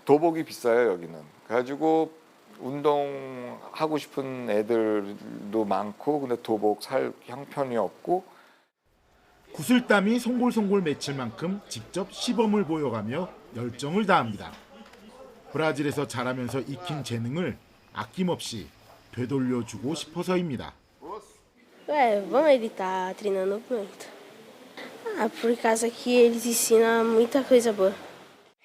[SPEAKER 10] 도복이 비싸요 여기는. 그래가지고 운동하고 싶은 애들도 많고 근데 도복 살 형편이 없고.
[SPEAKER 12] 구슬땀이 송골송골 맺힐 만큼 직접 시범을 보여가며 열정을 다합니다. 브라질에서 자라면서 익힌 재능을 아낌없이 되돌려주고 싶어서입니다.
[SPEAKER 14] Vamos, ele tá treinando muito. Por causa que eles ensinam muita coisa boa.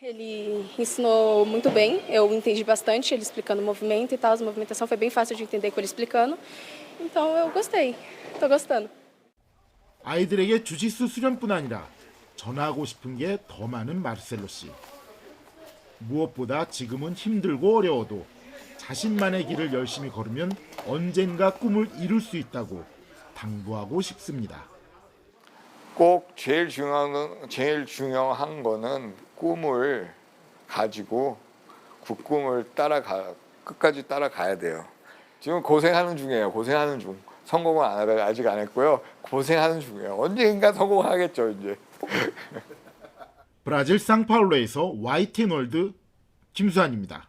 [SPEAKER 15] Ele ensinou muito bem, eu entendi bastante ele explicando o movimento e tal, a movimentação foi bem fácil de entender com ele explicando. Então eu gostei, tô gostando.
[SPEAKER 12] 아이들에게 주짓수 수련뿐 아니라 전하고 싶은 게 더 많은 마르셀로 씨. 무엇보다 지금은 힘들고 어려워도 자신만의 길을 열심히 걸으면 언젠가 꿈을 이룰 수 있다고 당부하고 싶습니다.
[SPEAKER 10] 꼭 제일 중요한 거는 꿈을 가지고 그 꿈을 끝까지 따라가야 돼요. 지금 고생하는 중이에요. 고생하는 중. 성공은 아직 안 했고요. 고생하는 중이에요. 언젠가 성공하겠죠 이제.
[SPEAKER 12] 브라질 상파울로에서 YTN월드 김수환입니다.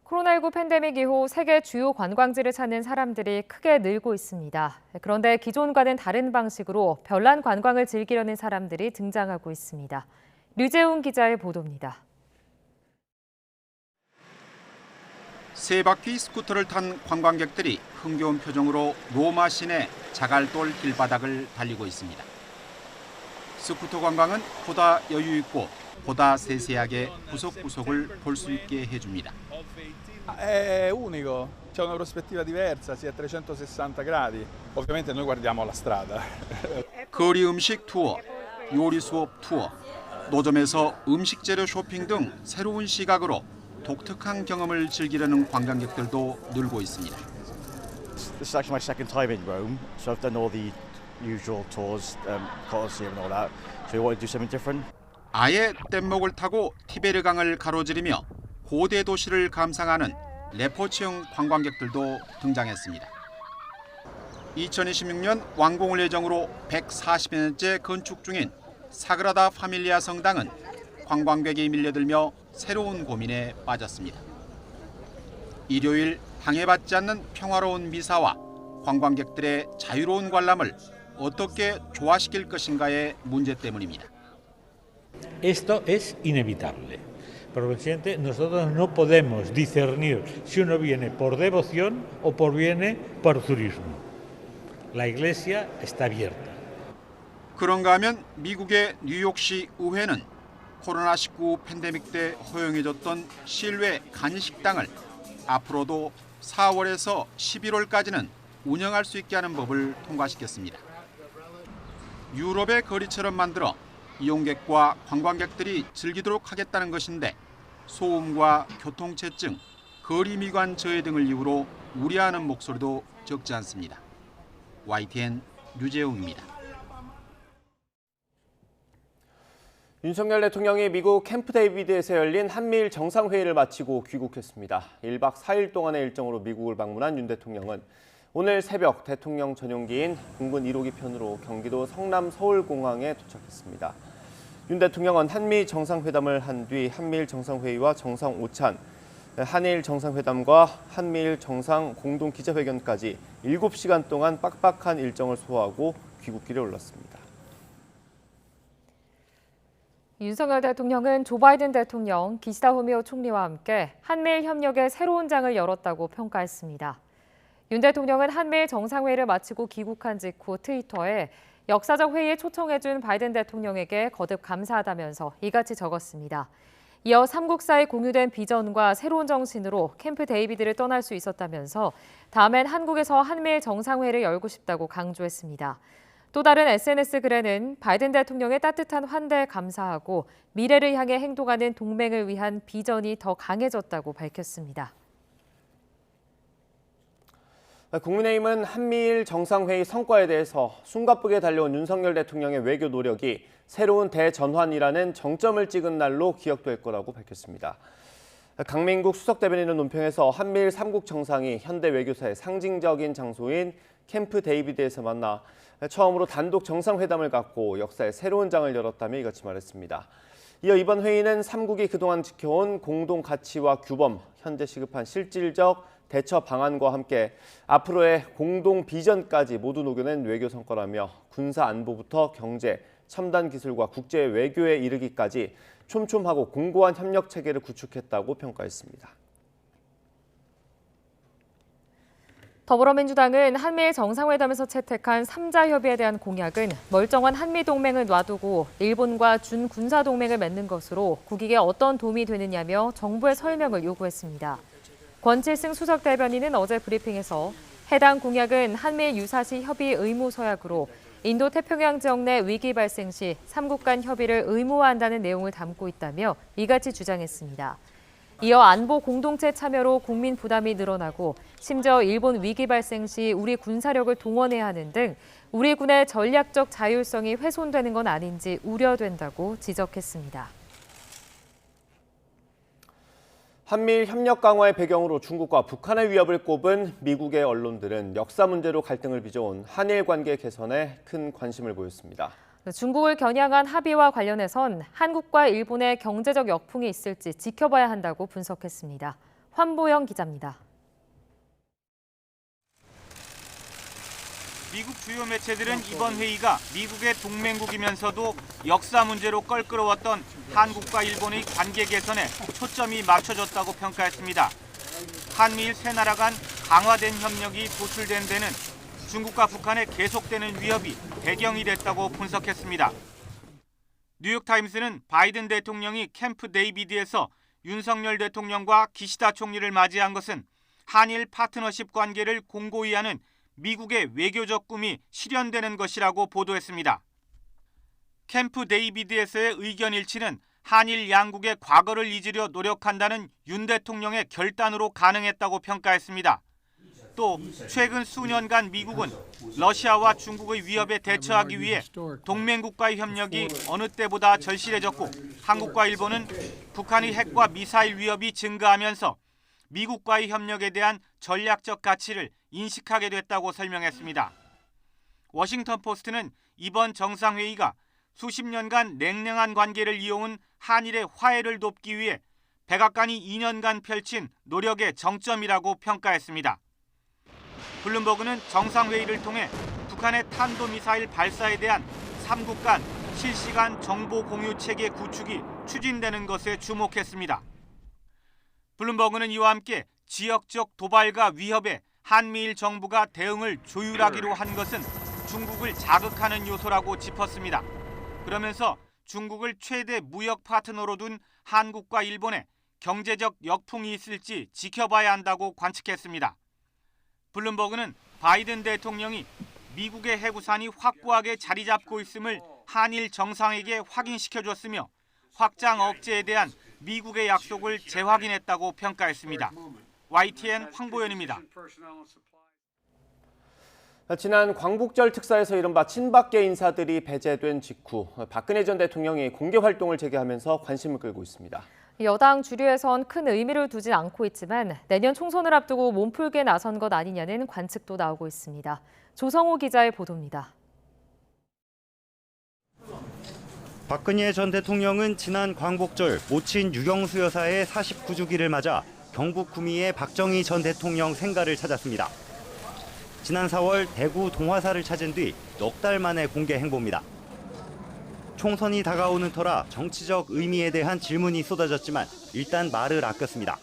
[SPEAKER 2] 코로나19 팬데믹 이후 세계 주요 관광지를 찾는 사람들이 크게 늘고 있습니다. 그런데 기존과는 다른 방식으로 별난 관광을 즐기려는 사람들이 등장하고 있습니다. 류재훈 기자의 보도입니다.
[SPEAKER 16] 세 바퀴 스쿠터를 탄 관광객들이 흥겨운 표정으로 로마 시내 자갈돌 길바닥을 달리고 있습니다. 스쿠터 관광은 보다 여유 있고 보다 세세하게 구석구석을 볼 수 있게 해줍니다.
[SPEAKER 17] È unico, c'è una prospettiva diversa, si è a 360 gradi. Ovviamente noi guardiamo la strada.
[SPEAKER 16] 거리 음식 투어, 요리 수업 투어, 노점에서 음식 재료 쇼핑 등 새로운 시각으로 독특한 경험을 즐기려는 관광객들도 늘고 있습니다.
[SPEAKER 18] This is actually my second time in Rome, so I've done all the usual tours, Colosseum and all that. So we want to do something different.
[SPEAKER 16] 아예 뗏목을 타고 티베르강을 가로지르며 고대 도시를 감상하는 레포츠형 관광객들도 등장했습니다. 2026년 완공을 예정으로 140여 년째 건축 중인 사그라다 파밀리아 성당은 관광객이 밀려들며 새로운 고민에 빠졌습니다. 일요일 방해받지 않는 평화로운 미사와 관광객들의 자유로운 관람을 어떻게 조화시킬 것인가의 문제 때문입니다.
[SPEAKER 21] Esto es inevitable.
[SPEAKER 1] Por consiguiente, nosotros no podemos discernir si uno viene por devoción o viene por turismo. La iglesia está abierta.
[SPEAKER 16] 그런가 하면 미국의 뉴욕시 의회는 코로나19 팬데믹 때 허용해줬던 실외 간식당을 앞으로도 4월에서 11월까지는 운영할 수 있게 하는 법을 통과시켰습니다. 유럽의 거리처럼 만들어 이용객과 관광객들이 즐기도록 하겠다는 것인데 소음과 교통체증, 거리미관 저해 등을 이유로 우려하는 목소리도 적지 않습니다. YTN 류재웅입니다.
[SPEAKER 3] 윤석열 대통령이 미국 캠프 데이비드에서 열린 한미일 정상회의를 마치고 귀국했습니다. 1박 4일 동안의 일정으로 미국을 방문한 윤 대통령은 오늘 새벽 대통령 전용기인 공군 1호기 편으로 경기도 성남 서울공항에 도착했습니다. 윤 대통령은 한미 정상회담을 한 뒤 한미일 정상회의와 정상 오찬, 한일 정상회담과 한미일 정상 공동 기자회견까지 7시간 동안 빡빡한 일정을 소화하고 귀국길에 올랐습니다.
[SPEAKER 2] 윤석열 대통령은 조 바이든 대통령, 기시다 후미오 총리와 함께 한미일 협력의 새로운 장을 열었다고 평가했습니다. 윤 대통령은 한미일 정상회의를 마치고 귀국한 직후 트위터에 역사적 회의에 초청해준 바이든 대통령에게 거듭 감사하다면서 이같이 적었습니다. 이어 3국 사이 공유된 비전과 새로운 정신으로 캠프 데이비드를 떠날 수 있었다면서 다음엔 한국에서 한미일 정상회의를 열고 싶다고 강조했습니다. 또 다른 SNS 글에는 바이든 대통령의 따뜻한 환대에 감사하고 미래를 향해 행동하는 동맹을 위한 비전이 더 강해졌다고 밝혔습니다.
[SPEAKER 3] 국민의힘은 한미일 정상회의 성과에 대해서 숨가쁘게 달려온 윤석열 대통령의 외교 노력이 새로운 대전환이라는 정점을 찍은 날로 기억될 거라고 밝혔습니다. 강민국 수석 대변인은 논평에서 한미일 3국 정상이 현대 외교사의 상징적인 장소인 캠프 데이비드에서 만나 처음으로 단독 정상회담을 갖고 역사의 새로운 장을 열었다며 이같이 말했습니다. 이어 이번 회의는 3국이 그동안 지켜온 공동 가치와 규범, 현재 시급한 실질적 대처 방안과 함께 앞으로의 공동 비전까지 모두 녹여낸 외교 성과라며 군사 안보부터 경제, 첨단 기술과 국제 외교에 이르기까지 촘촘하고 공고한 협력 체계를 구축했다고 평가했습니다.
[SPEAKER 2] 더불어민주당은 한미일 정상회담에서 채택한 3자 협의에 대한 공약은 멀쩡한 한미 동맹을 놔두고 일본과 준 군사 동맹을 맺는 것으로 국익에 어떤 도움이 되느냐며 정부의 설명을 요구했습니다. 권칠승 수석 대변인은 어제 브리핑에서 해당 공약은 한미일 유사시 협의 의무 서약으로 인도 태평양 지역 내 위기 발생 시 3국 간 협의를 의무화한다는 내용을 담고 있다며 이같이 주장했습니다. 이어 안보 공동체 참여로 국민 부담이 늘어나고 심지어 일본 위기 발생 시 우리 군사력을 동원해야 하는 등 우리 군의 전략적 자율성이 훼손되는 건 아닌지 우려된다고 지적했습니다.
[SPEAKER 3] 한미일 협력 강화의 배경으로 중국과 북한의 위협을 꼽은 미국의 언론들은 역사 문제로 갈등을 빚어온 한일 관계 개선에 큰 관심을 보였습니다.
[SPEAKER 2] 중국을 겨냥한 합의와 관련해선 한국과 일본의 경제적 역풍이 있을지 지켜봐야 한다고 분석했습니다. 환보영 기자입니다.
[SPEAKER 4] 미국 주요 매체들은 이번 회의가 미국의 동맹국이면서도 역사 문제로 껄끄러웠던 한국과 일본의 관계 개선에 초점이 맞춰졌다고 평가했습니다. 한미일 세 나라 간 강화된 협력이 도출된 데는 중국과 북한의 계속되는 위협이 배경이 됐다고 분석했습니다. 뉴욕타임스는 바이든 대통령이 캠프 데이비드에서 윤석열 대통령과 기시다 총리를 맞이한 것은 한일 파트너십 관계를 공고히 하는 미국의 외교적 꿈이 실현되는 것이라고 보도했습니다. 캠프 데이비드에서의 의견 일치는 한일 양국의 과거를 잊으려 노력한다는 윤 대통령의 결단으로 가능했다고 평가했습니다. 또 최근 수년간 미국은 러시아와 중국의 위협에 대처하기 위해 동맹국과의 협력이 어느 때보다 절실해졌고 한국과 일본은 북한의 핵과 미사일 위협이 증가하면서 미국과의 협력에 대한 전략적 가치를 인식하게 됐다고 설명했습니다. 워싱턴 포스트는 이번 정상회의가 수십 년간 냉랭한 관계를 이어온 한일의 화해를 돕기 위해 백악관이 2년간 펼친 노력의 정점이라고 평가했습니다. 블룸버그는 정상회의를 통해 북한의 탄도미사일 발사에 대한 3국 간 실시간 정보 공유 체계 구축이 추진되는 것에 주목했습니다. 블룸버그는 이와 함께 지역적 도발과 위협에 한미일 정부가 대응을 조율하기로 한 것은 중국을 자극하는 요소라고 짚었습니다. 그러면서 중국을 최대 무역 파트너로 둔 한국과 일본에 경제적 역풍이 있을지 지켜봐야 한다고 관측했습니다. 블룸버그는 바이든 대통령이 미국의 해구산이 확고하게 자리 잡고 있음을 한일 정상에게 확인시켜줬으며 확장 억제에 대한 미국의 약속을 재확인했다고 평가했습니다. YTN 황보연입니다.
[SPEAKER 3] 지난 광복절 특사에서 이른바 친박계 인사들이 배제된 직후 박근혜 전 대통령이 공개 활동을 재개하면서 관심을 끌고 있습니다.
[SPEAKER 2] 여당 주류에선 큰 의미를 두진 않고 있지만 내년 총선을 앞두고 몸풀게 나선 것 아니냐는 관측도 나오고 있습니다. 조성호 기자의 보도입니다.
[SPEAKER 19] 박근혜 전 대통령은 지난 광복절 모친 유경수 여사의 49주기를 맞아 경북 구미의 박정희 전 대통령 생가를 찾았습니다. 지난 4월 대구 동화사를 찾은 뒤 넉 달 만에 공개 행보입니다. 총선이 다가오는 터라 정치적 의미에 대한 질문이 쏟아졌지만 일단 말을 아꼈습니다.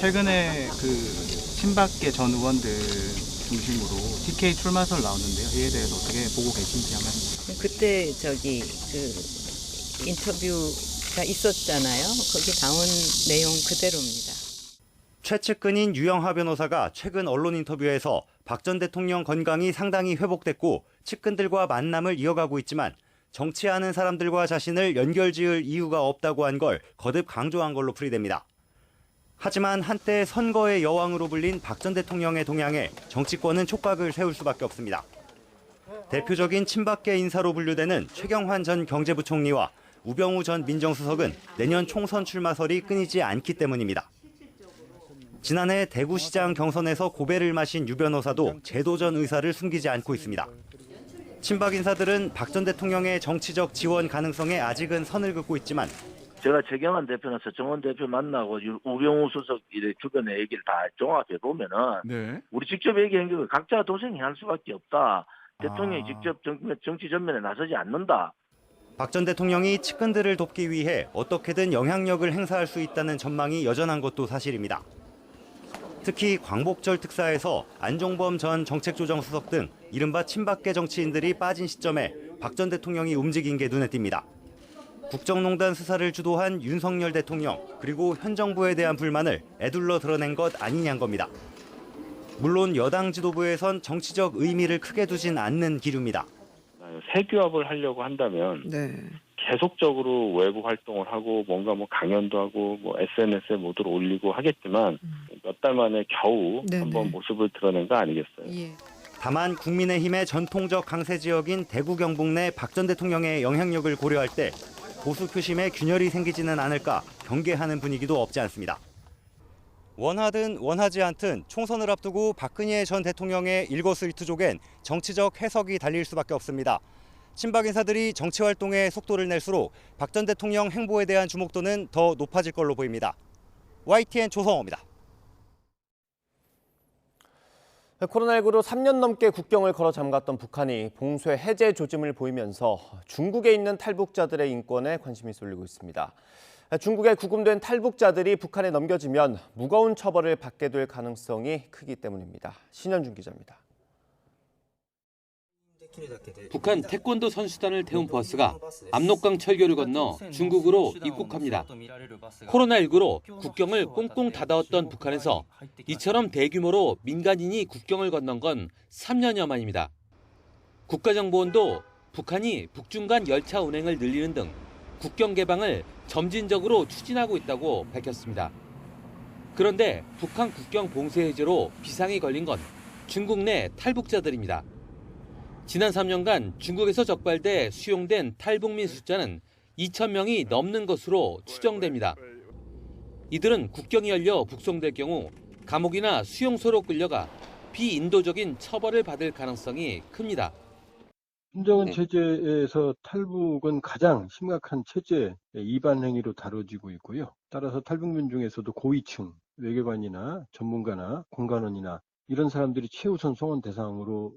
[SPEAKER 20] 최근에 친박계 전 의원들 중심으로 TK 출마설 나오는데요. 이에 대해서 어떻게 보고 계신지 하면.
[SPEAKER 21] 그때 인터뷰가 있었잖아요. 거기 나온 내용 그대로입니다.
[SPEAKER 19] 최측근인 유영하 변호사가 최근 언론 인터뷰에서 박 전 대통령 건강이 상당히 회복됐고 측근들과 만남을 이어가고 있지만 정치하는 사람들과 자신을 연결지을 이유가 없다고 한 걸 거듭 강조한 걸로 풀이됩니다. 하지만 한때 선거의 여왕으로 불린 박 전 대통령의 동향에 정치권은 촉각을 세울 수밖에 없습니다. 대표적인 친박계 인사로 분류되는 최경환 전 경제부총리와 우병우 전 민정수석은 내년 총선 출마설이 끊이지 않기 때문입니다. 지난해 대구시장 경선에서 고배를 마신 유 변호사도 제도전 의사를 숨기지 않고 있습니다. 친박 인사들은 박 전 대통령의 정치적 지원 가능성에 아직은 선을 긋고 있지만
[SPEAKER 22] 제가 최경환 대표나 서청원 대표 만나고 우병우 수석 주변의 얘기를 다 종합해 보면은 우리 직접 얘기한 게 각자 도생이 할 수밖에 없다. 대통령이 직접 정치 전면에 나서지 않는다.
[SPEAKER 19] 박 전 대통령이 측근들을 돕기 위해 어떻게든 영향력을 행사할 수 있다는 전망이 여전한 것도 사실입니다. 특히 광복절 특사에서 안종범 전 정책조정수석 등 이른바 친박계 정치인들이 빠진 시점에 박 전 대통령이 움직인 게 눈에 띕니다. 국정농단 수사를 주도한 윤석열 대통령 그리고 현 정부에 대한 불만을 애둘러 드러낸 것 아니냐는 겁니다. 물론 여당 지도부에선 정치적 의미를 크게 두진 않는 기류입니다.
[SPEAKER 23] 세규합을 하려고 한다면 계속적으로 외부 활동을 하고 뭔가 강연도 하고 SNS에 모두를 올리고 하겠지만 몇 달 만에 겨우 한번 모습을 드러낸 거 아니겠어요?
[SPEAKER 19] 다만 국민의힘의 전통적 강세 지역인 대구 경북 내 박 전 대통령의 영향력을 고려할 때 보수 표심에 균열이 생기지는 않을까 경계하는 분위기도 없지 않습니다. 원하든 원하지 않든 총선을 앞두고 박근혜 전 대통령의 일거수일투족엔 정치적 해석이 달릴 수밖에 없습니다. 친박 인사들이 정치 활동에 속도를 낼수록 박 전 대통령 행보에 대한 주목도는 더 높아질 걸로 보입니다. YTN 조성호입니다.
[SPEAKER 3] 코로나19로 3년 넘게 국경을 걸어 잠갔던 북한이 봉쇄 해제 조짐을 보이면서 중국에 있는 탈북자들의 인권에 관심이 쏠리고 있습니다. 중국에 구금된 탈북자들이 북한에 넘겨지면 무거운 처벌을 받게 될 가능성이 크기 때문입니다. 신현준 기자입니다.
[SPEAKER 24] 북한 태권도 선수단을 태운 버스가 압록강 철교를 건너 중국으로 입국합니다. 코로나19로 국경을 꽁꽁 닫아왔던 북한에서 이처럼 대규모로 민간인이 국경을 건넌 건 3년여 만입니다. 국가정보원도 북한이 북중 간 열차 운행을 늘리는 등 국경 개방을 점진적으로 추진하고 있다고 밝혔습니다. 그런데 북한 국경 봉쇄 해제로 비상이 걸린 건 중국 내 탈북자들입니다. 지난 3년간 중국에서 적발돼 수용된 탈북민 숫자는 2,000명이 넘는 것으로 추정됩니다. 이들은 국경이 열려 북송될 경우 감옥이나 수용소로 끌려가 비인도적인 처벌을 받을 가능성이 큽니다.
[SPEAKER 26] 김정은 체제에서 탈북은 가장 심각한 체제 위반 행위로 다뤄지고 있고요. 따라서 탈북민 중에서도 고위층, 외교관이나 전문가나 공관원이나 이런 사람들이 최우선 송환 대상으로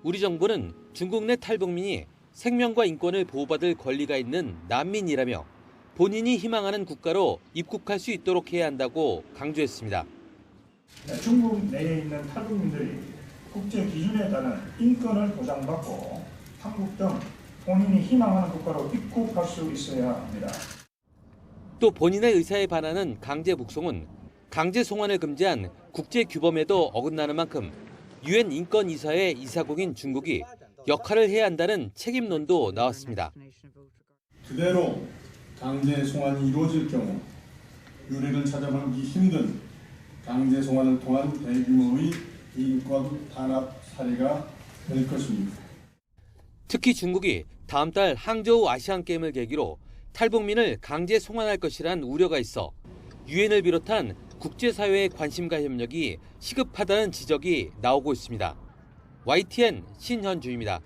[SPEAKER 24] 우리 정부는 중국 내 탈북민이 생명과 인권을 보호받을 권리가 있는 난민이라며 본인이 희망하는 국가로 입국할 수 있도록 해야 한다고 강조했습니다.
[SPEAKER 5] 중국 내에 있는 탈북민들이 국제 기준에 따른 인권을 보장받고 한국 등 본인이 희망하는 국가로 입국할 수 있어야 합니다.
[SPEAKER 24] 또 본인의 의사에 반하는 강제 북송은 강제 송환을 금지한 국제 규범에도 어긋나는 만큼 유엔 인권이사의 이사국인 중국이 역할을 해야 한다는 책임론도 나왔습니다.
[SPEAKER 6] 그대로 강제 송환이 이루어질 경우 유례를 찾아보기 힘든 강제 송환을 통한 대규모의 인권 탄압 사례가 될 것입니다.
[SPEAKER 24] 특히 중국이 다음 달 항저우 아시안게임을 계기로 탈북민을 강제 송환할 것이란 우려가 있어 유엔을 비롯한 국제사회의 관심과 협력이 시급하다는 지적이 나오고 있습니다. YTN 신현주입니다.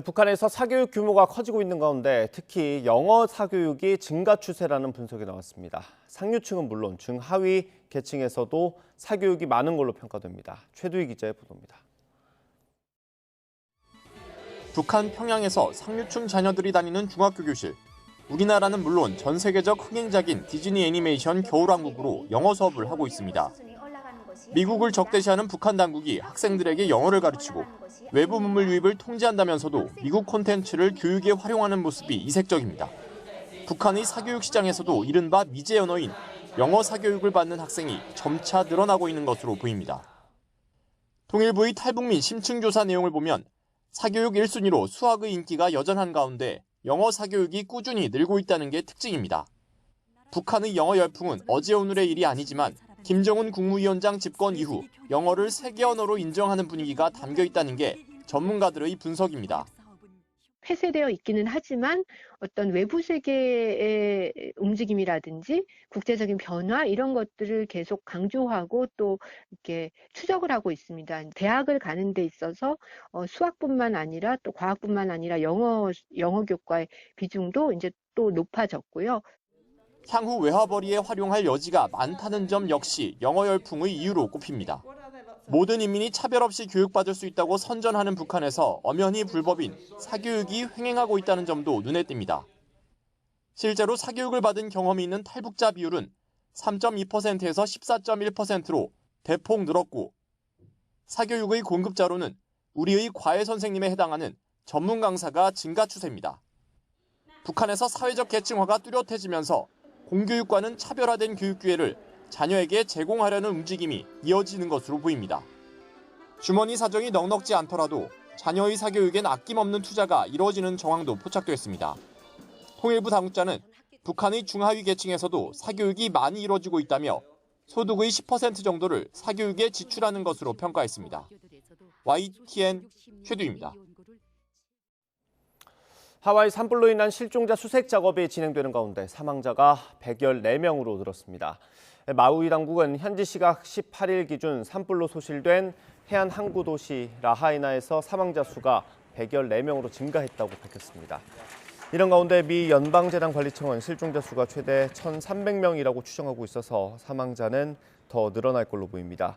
[SPEAKER 3] 북한에서 사교육 규모가 커지고 있는 가운데 특히 영어 사교육이 증가 추세라는 분석이 나왔습니다. 상류층은 물론 중하위 계층에서도 사교육이 많은 걸로 평가됩니다. 최두희 기자의 보도입니다.
[SPEAKER 7] 북한 평양에서 상류층 자녀들이 다니는 중학교 교실. 우리나라는 물론 전 세계적 흥행작인 디즈니 애니메이션 겨울왕국으로 영어 수업을 하고 있습니다. 미국을 적대시하는 북한 당국이 학생들에게 영어를 가르치고 외부 문물 유입을 통제한다면서도 미국 콘텐츠를 교육에 활용하는 모습이 이색적입니다. 북한의 사교육 시장에서도 이른바 미제 언어인 영어 사교육을 받는 학생이 점차 늘어나고 있는 것으로 보입니다. 통일부의 탈북민 심층조사 내용을 보면 사교육 1순위로 수학의 인기가 여전한 가운데 영어 사교육이 꾸준히 늘고 있다는 게 특징입니다. 북한의 영어 열풍은 어제 오늘의 일이 아니지만 김정은 국무위원장 집권 이후 영어를 세계 언어로 인정하는 분위기가 담겨 있다는 게 전문가들의 분석입니다.
[SPEAKER 8] 폐쇄되어 있기는 하지만 어떤 외부 세계의 움직임이라든지 국제적인 변화 이런 것들을 계속 강조하고 또 이렇게 추적을 하고 있습니다. 대학을 가는 데 있어서 수학뿐만 아니라 또 과학뿐만 아니라 영어 교과의 비중도 이제 또 높아졌고요.
[SPEAKER 7] 향후 외화벌이에 활용할 여지가 많다는 점 역시 영어 열풍의 이유로 꼽힙니다. 모든 인민이 차별 없이 교육받을 수 있다고 선전하는 북한에서 엄연히 불법인 사교육이 횡행하고 있다는 점도 눈에 띕니다. 실제로 사교육을 받은 경험이 있는 탈북자 비율은 3.2%에서 14.1%로 대폭 늘었고 사교육의 공급자로는 우리의 과외 선생님에 해당하는 전문 강사가 증가 추세입니다. 북한에서 사회적 계층화가 뚜렷해지면서 공교육과는 차별화된 교육 기회를 자녀에게 제공하려는 움직임이 이어지는 것으로 보입니다. 주머니 사정이 넉넉지 않더라도 자녀의 사교육엔 아낌없는 투자가 이루어지는 정황도 포착됐습니다. 통일부 당국자는 북한의 중하위 계층에서도 사교육이 많이 이루어지고 있다며 소득의 10% 정도를 사교육에 지출하는 것으로 평가했습니다. YTN 최두입니다.
[SPEAKER 3] 하와이 산불로 인한 실종자 수색 작업이 진행되는 가운데 사망자가 114명으로 늘었습니다. 마우이 당국은 현지 시각 18일 기준 산불로 소실된 해안 항구 도시 라하이나에서 사망자 수가 114명으로 증가했다고 밝혔습니다. 이런 가운데 미 연방재난관리청은 실종자 수가 최대 1,300명이라고 추정하고 있어서 사망자는 더 늘어날 걸로 보입니다.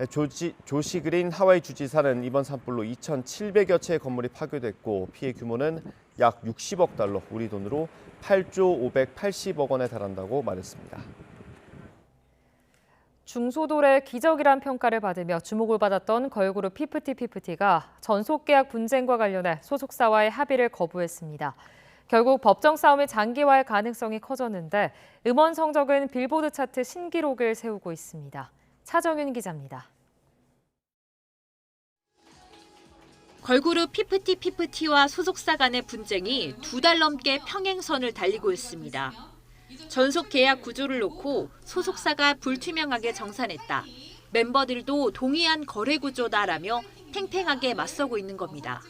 [SPEAKER 3] 조시 그린 하와이 주지사는 이번 산불로 2,700여 채의 건물이 파괴됐고 피해 규모는 약 60억 달러, 우리 돈으로 8조 580억 원에 달한다고 말했습니다.
[SPEAKER 2] 중소돌의 기적이란 평가를 받으며 주목을 받았던 걸그룹 피프티피프티가 전속계약 분쟁과 관련해 소속사와의 합의를 거부했습니다. 결국 법정 싸움이 장기화할 가능성이 커졌는데 음원 성적은 빌보드 차트 신기록을 세우고 있습니다. 차정윤 기자입니다.
[SPEAKER 9] 걸그룹 피프티피프티와 소속사 간의 분쟁이 2달 넘게 평행선을 달리고 있습니다. 전속 계약 구조를 놓고 소속사가 불투명하게 정산했다. 멤버들도 동의한 거래 구조다라며 팽팽하게 맞서고 있는 겁니다.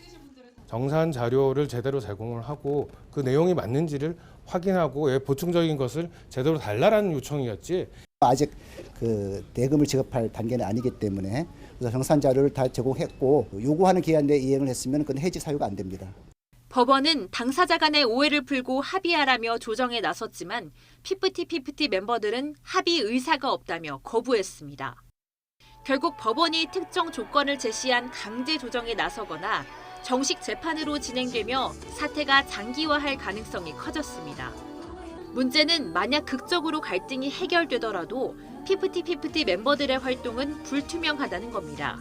[SPEAKER 11] 정산 자료를 제대로 제공을 하고 그 내용이 맞는지를 확인하고 보충적인 것을 제대로 달라라는 요청이었지.
[SPEAKER 25] 아직 그 대금을 지급할 단계는 아니기 때문에 그래서 정산 자료를 다 제공했고 요구하는 기한 내에 이행을 했으면 그건 해지 사유가 안 됩니다.
[SPEAKER 9] 법원은 당사자 간의 오해를 풀고 합의하라며 조정에 나섰지만 피프티피프티 멤버들은 합의 의사가 없다며 거부했습니다. 결국 법원이 특정 조건을 제시한 강제 조정에 나서거나 정식 재판으로 진행되며 사태가 장기화할 가능성이 커졌습니다. 문제는 만약 극적으로 갈등이 해결되더라도 피프티피프티 멤버들의 활동은 불투명하다는 겁니다.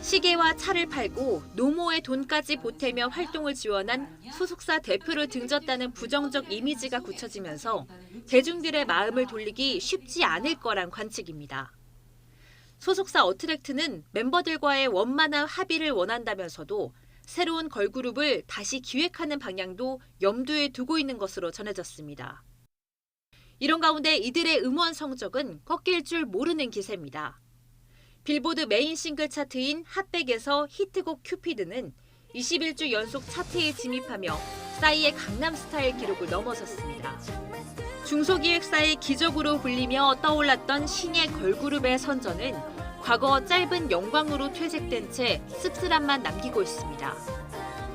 [SPEAKER 9] 시계와 차를 팔고 노모의 돈까지 보태며 활동을 지원한 소속사 대표를 등졌다는 부정적 이미지가 굳혀지면서 대중들의 마음을 돌리기 쉽지 않을 거란 관측입니다. 소속사 어트랙트는 멤버들과의 원만한 합의를 원한다면서도 새로운 걸그룹을 다시 기획하는 방향도 염두에 두고 있는 것으로 전해졌습니다. 이런 가운데 이들의 음원 성적은 꺾일 줄 모르는 기세입니다. 빌보드 메인 싱글 차트인 핫백에서 히트곡 큐피드는 21주 연속 차트에 진입하며 싸이의 강남스타일 기록을 넘어섰습니다. 중소기획사의 기적으로 불리며 떠올랐던 신예 걸그룹의 선전은 과거 짧은 영광으로 퇴색된 채 씁쓸함만 남기고 있습니다.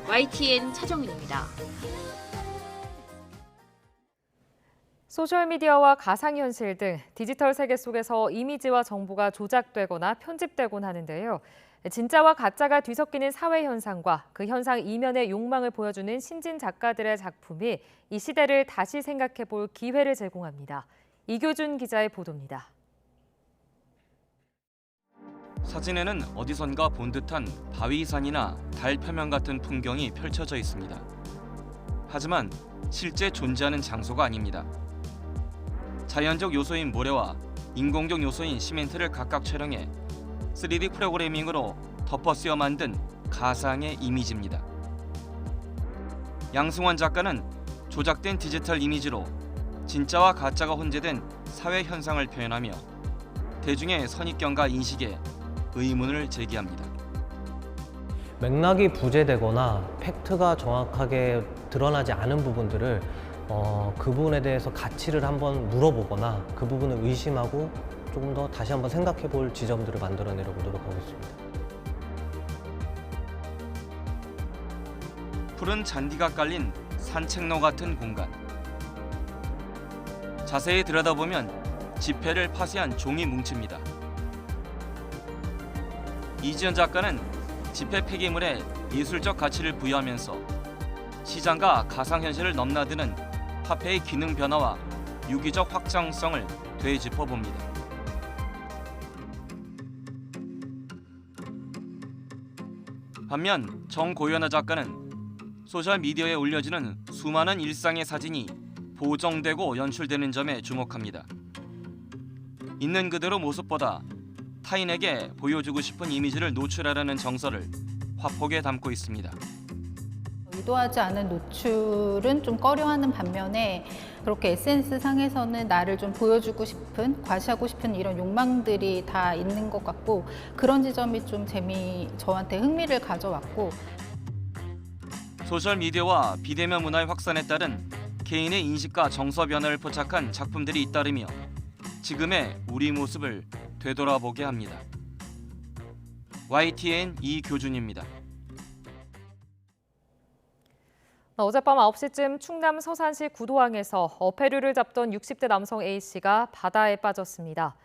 [SPEAKER 9] YTN 차정은입니다.
[SPEAKER 2] 소셜미디어와 가상현실 등 디지털 세계 속에서 이미지와 정보가 조작되거나 편집되곤 하는데요. 진짜와 가짜가 뒤섞이는 사회 현상과 그 현상 이면의 욕망을 보여주는 신진 작가들의 작품이 이 시대를 다시 생각해 볼 기회를 제공합니다. 이교준 기자의 보도입니다.
[SPEAKER 10] 사진에는 어디선가 본 듯한 바위산이나 달 표면 같은 풍경이 펼쳐져 있습니다. 하지만 실제 존재하는 장소가 아닙니다. 자연적 요소인 모래와 인공적 요소인 시멘트를 각각 촬영해 3D 프로그래밍으로 덮어 쓰여 만든 가상의 이미지입니다. 양승원 작가는 조작된 디지털 이미지로 진짜와 가짜가 혼재된 사회 현상을 표현하며 대중의 선입견과 인식에 의문을 제기합니다.
[SPEAKER 12] 맥락이 부재되거나 팩트가 정확하게 드러나지 않은 부분들을 그 부분에 대해서 가치를 한번 물어보거나 그 부분을 의심하고 조금 더 다시 한번 생각해 볼 지점들을 만들어내려고 노력하고 있습니다.
[SPEAKER 10] 푸른 잔디가 깔린 산책로 같은 공간. 자세히 들여다보면 지폐를 파쇄한 종이 뭉칩니다. 이지연 작가는 지폐 폐기물에 예술적 가치를 부여하면서 시장과 가상현실을 넘나드는 화폐의 기능 변화와 유기적 확장성을 되짚어봅니다. 반면 정고연아 작가는 소셜미디어에 올려지는 수많은 일상의 사진이 보정되고 연출되는 점에 주목합니다. 있는 그대로 모습보다 타인에게 보여주고 싶은 이미지를 노출하려는 정서를 화폭에 담고 있습니다.
[SPEAKER 13] 의도하지 않은 노출은 좀 꺼려하는 반면에 그렇게 SNS 상에서는 나를 좀 보여주고 싶은, 과시하고 싶은 이런 욕망들이 다 있는 것 같고 그런 지점이 좀 저한테 흥미를 가져왔고
[SPEAKER 10] 소셜미디어와 비대면 문화의 확산에 따른 개인의 인식과 정서 변화를 포착한 작품들이 잇따르며 지금의 우리 모습을 되돌아보게 합니다. YTN 이교준입니다.
[SPEAKER 2] 어젯밤 9시쯤 충남 서산시 구도항에서 어패류를 잡던 60대 남성 A씨가 바다에 빠졌습니다.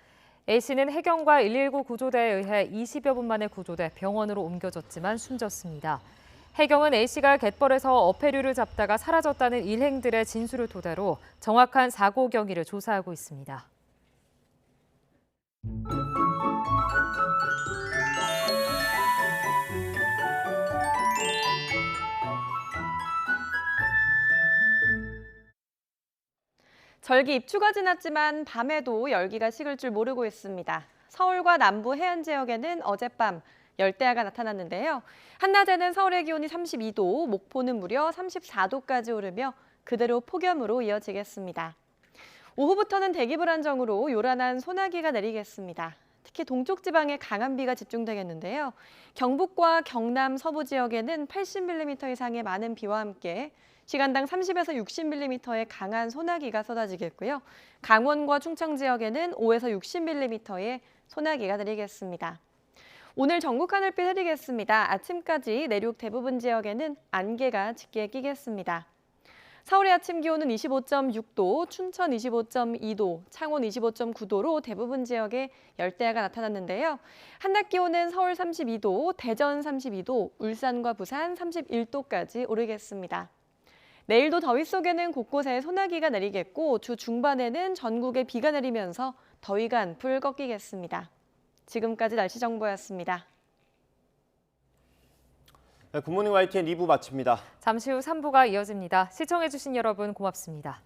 [SPEAKER 2] A씨는 해경과 119 구조대에 의해 20여 분 만에 구조돼 병원으로 옮겨졌지만 숨졌습니다. 해경은 A씨가 갯벌에서 어패류를 잡다가 사라졌다는 일행들의 진술을 토대로 정확한 사고 경위를 조사하고 있습니다.
[SPEAKER 14] 절기 입추가 지났지만 밤에도 열기가 식을 줄 모르고 있습니다. 서울과 남부 해안 지역에는 어젯밤 열대야가 나타났는데요. 한낮에는 서울의 기온이 32도, 목포는 무려 34도까지 오르며 그대로 폭염으로 이어지겠습니다. 오후부터는 대기 불안정으로 요란한 소나기가 내리겠습니다. 특히 동쪽 지방에 강한 비가 집중되겠는데요. 경북과 경남 서부 지역에는 80mm 이상의 많은 비와 함께 시간당 30에서 60mm의 강한 소나기가 쏟아지겠고요. 강원과 충청 지역에는 5에서 60mm의 소나기가 내리겠습니다. 오늘 전국 하늘빛 흐리겠습니다. 아침까지 내륙 대부분 지역에는 안개가 짙게 끼겠습니다. 서울의 아침 기온은 25.6도, 춘천 25.2도, 창원 25.9도로 대부분 지역에 열대야가 나타났는데요. 한낮 기온은 서울 32도, 대전 32도, 울산과 부산 31도까지 오르겠습니다. 내일도 더위 속에는 곳곳에 소나기가 내리겠고 주 중반에는 전국에 비가 내리면서 더위가 한풀 꺾이겠습니다. 지금까지 날씨 정보였습니다.
[SPEAKER 3] 네, 굿모닝 YTN 2부 마칩니다.
[SPEAKER 2] 잠시 후 3부가 이어집니다. 시청해주신 여러분 고맙습니다.